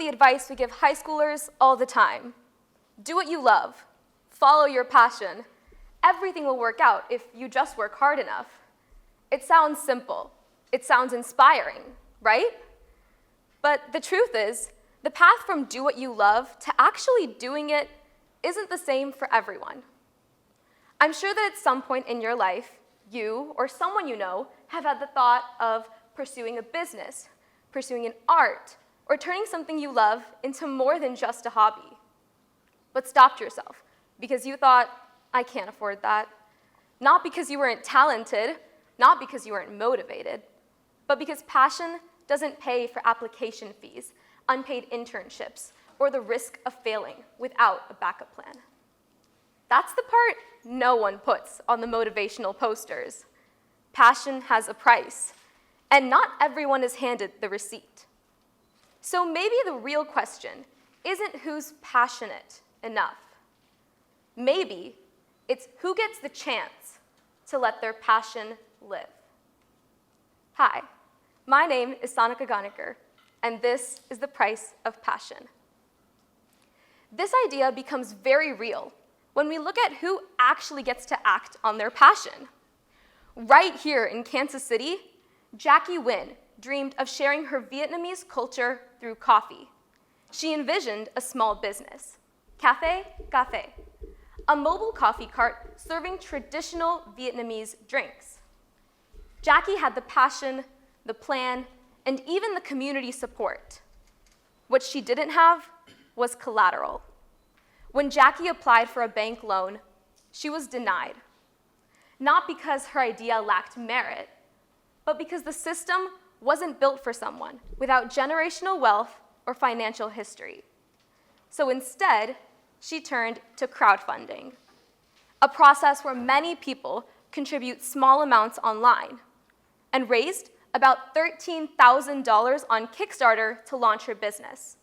advice we give high schoolers all the time. Do what you love. Follow your passion. Everything will work out if you just work hard enough. It sounds simple. It sounds inspiring, right? But the truth is, the path from do what you love to actually doing it isn't the same for everyone. I'm sure that at some point in your life, you or someone you know have had the thought of pursuing a business, pursuing an art, or turning something you love into more than just a hobby. But stopped yourself because you thought, I can't afford that. Not because you weren't talented, not because you weren't motivated, but because passion doesn't pay for application fees, unpaid internships, or the risk of failing without a backup plan. That's the part no one puts on the motivational posters. Passion has a price, and not everyone is handed the receipt. So maybe the real question isn't who's passionate enough. Maybe it's who gets the chance to let their passion live. Hi, my name is Sanika Ghanekar, and this is the price of passion. This idea becomes very real when we look at who actually gets to act on their passion. Right here in Kansas City, Jackie Nguyen dreamed of sharing her Vietnamese culture through coffee. She envisioned a small business, Café Café, a mobile coffee cart serving traditional Vietnamese drinks. Jackie had the passion, the plan, and even the community support. What she didn't have was collateral. When Jackie applied for a bank loan, she was denied. Not because her idea lacked merit, but because the system wasn't built for someone without generational wealth or financial history. So instead, she turned to crowdfunding, a process where many people contribute small amounts online, and raised about $13,000 on Kickstarter to launch her business.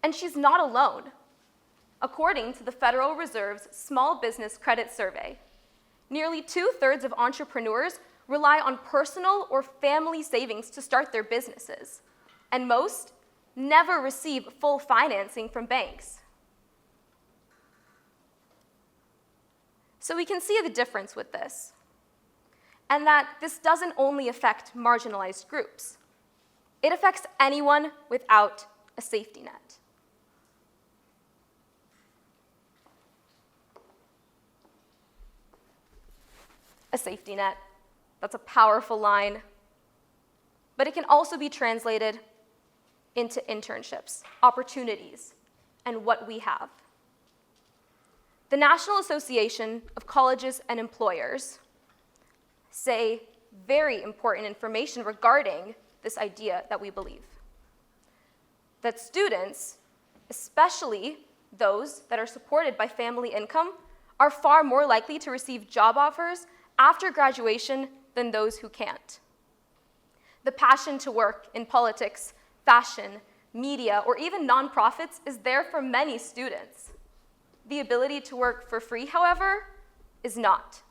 And she's not alone. According to the Federal Reserve's Small Business Credit Survey, nearly 2/3 of entrepreneurs rely on personal or family savings to start their businesses, and most never receive full financing from banks. So we can see the difference with this, and that this doesn't only affect marginalized groups. It affects anyone without a safety net. A safety net. That's a powerful line. But it can also be translated into internships, opportunities, and what we have. The National Association of Colleges and Employers say very important information regarding this idea that we believe. That students, especially those that are supported by family income, are far more likely to receive job offers after graduation than those who can't. The passion to work in politics, fashion, media, or even nonprofits is there for many students. The ability to work for free, however, is not.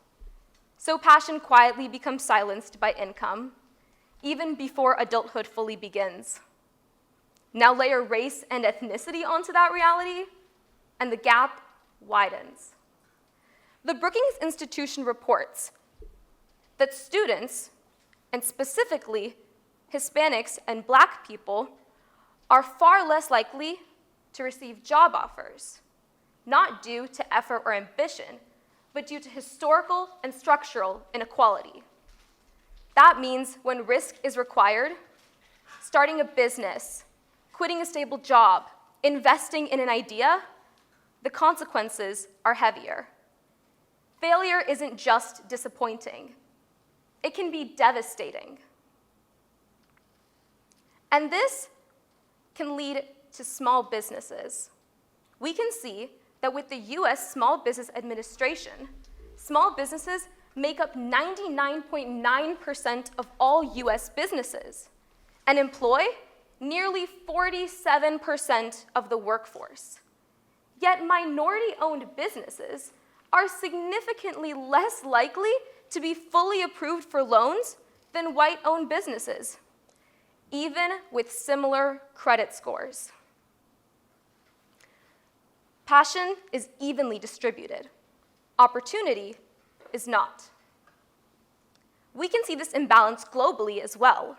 So passion quietly becomes silenced by income, even before adulthood fully begins. Now layer race and ethnicity onto that reality, and the gap widens. The Brookings Institution reports that students, and specifically Hispanics and Black people, are far less likely to receive job offers, not due to effort or ambition, but due to historical and structural inequality. That means when risk is required, starting a business, quitting a stable job, investing in an idea, the consequences are heavier. Failure isn't just disappointing. It can be devastating. And this can lead to small businesses. We can see that with the US Small Business Administration, small businesses make up 99.9% of all US businesses and employ nearly 47% of the workforce. Yet minority-owned businesses are significantly less likely to be fully approved for loans than white-owned businesses. even with similar credit scores. Passion is evenly distributed. Opportunity is not. We can see this imbalance globally as well.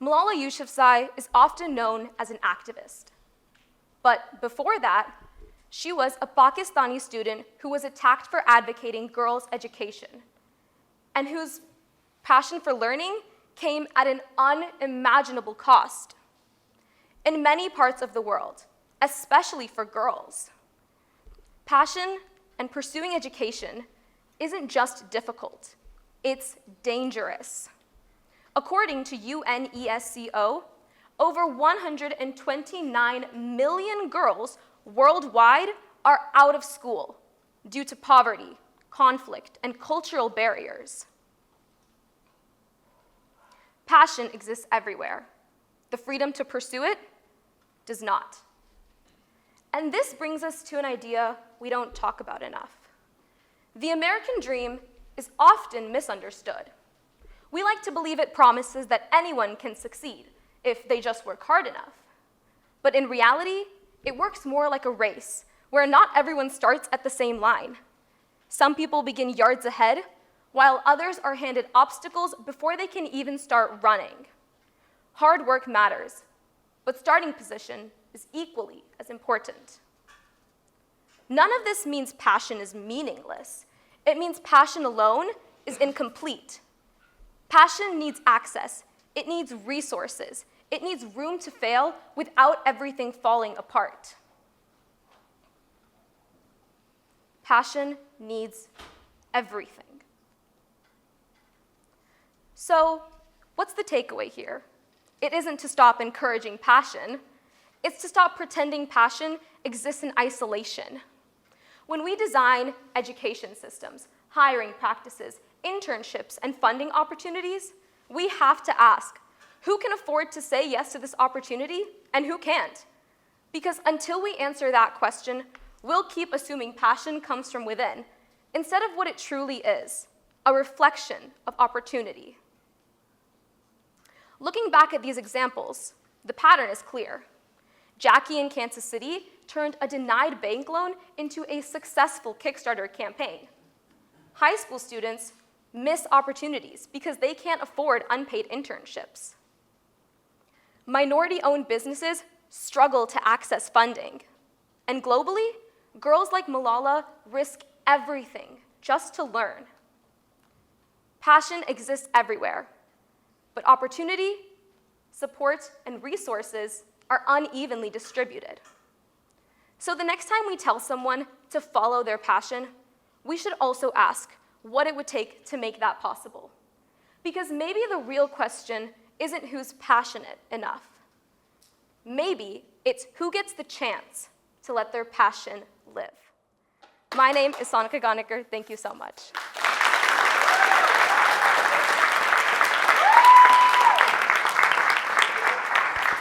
Malala Yousafzai is often known as an activist. But before that, she was a Pakistani student who was attacked for advocating girls' education, and whose passion for learning came at an unimaginable cost. In many parts of the world, especially for girls, passion and pursuing education isn't just difficult, it's dangerous. According to UNESCO, over 129 million girls worldwide are out of school due to poverty, conflict, and cultural barriers. Passion exists everywhere. The freedom to pursue it does not. And this brings us to an idea we don't talk about enough. The American dream is often misunderstood. We like to believe it promises that anyone can succeed if they just work hard enough. But in reality, it works more like a race, where not everyone starts at the same line. Some people begin yards ahead, while others are handed obstacles before they can even start running. Hard work matters, but starting position is equally as important. None of this means passion is meaningless. It means passion alone is incomplete. Passion needs access. It needs resources. It needs room to fail without everything falling apart. Passion needs everything. So, what's the takeaway here? It isn't to stop encouraging passion. It's to stop pretending passion exists in isolation. When we design education systems, hiring practices, internships, and funding opportunities, we have to ask, who can afford to say yes to this opportunity and who can't? Because until we answer that question, we'll keep assuming passion comes from within, instead of what it truly is, a reflection of opportunity. Looking back at these examples, the pattern is clear. Jackie in Kansas City turned a denied bank loan into a successful Kickstarter campaign. High school students miss opportunities because they can't afford unpaid internships. Minority-owned businesses struggle to access funding. And globally, girls like Malala risk everything just to learn. Passion exists everywhere, but opportunity, support, and resources are unevenly distributed. So the next time we tell someone to follow their passion, we should also ask what it would take to make that possible. Because maybe the real question isn't who's passionate enough. Maybe it's who gets the chance to let their passion live. My name is Sanika Ghanekar. Thank you so much.